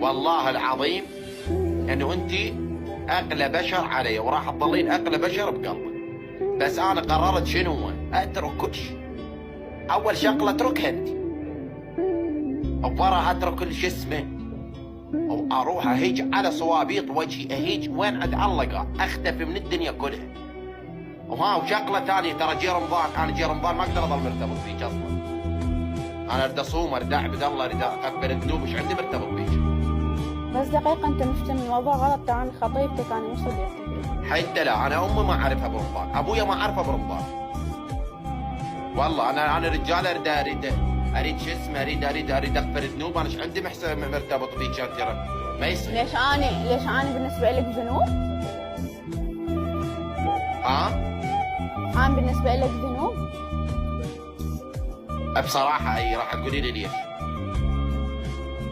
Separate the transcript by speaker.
Speaker 1: والله العظيم انه انت اغلى بشر علي، وراح تظلين اغلى بشر بقلبي. بس انا قررت شنو؟ اترك كل شيء. اول شغله اتركها انت، وراها اترك كل شيء اسمه، واروح اهيج على صوابيط وجهي، اهيج وين عند الله قال، اختفي من الدنيا كلها. وشغله ثانيه، ترى جي رمضان، انا جي رمضان ما اقدر اظل مرتبط فيك اصلا. انا اريد اصوم، اريد اعبد الله، اريد اكبر الذنوب، ايش عندي مرتبط بيك؟
Speaker 2: بس دقيقة أنت مفتهم الموضوع غلط، ترى خطيبتك أنا مش صديقتك.
Speaker 1: حتى لا، أنا أمي ما أعرفها برمضان، أبويا ما أعرفه برمضان. والله أنا رجال أريد شو اسمه، أريد أغفر الذنوب. أنا ايش عندي مرتبط فيك ترى ما يصير.
Speaker 2: ليش أنا بالنسبة لك ذنوب؟ أنا بالنسبة لك ذنوب؟
Speaker 1: بصراحة أي راح تقولي لي ليش؟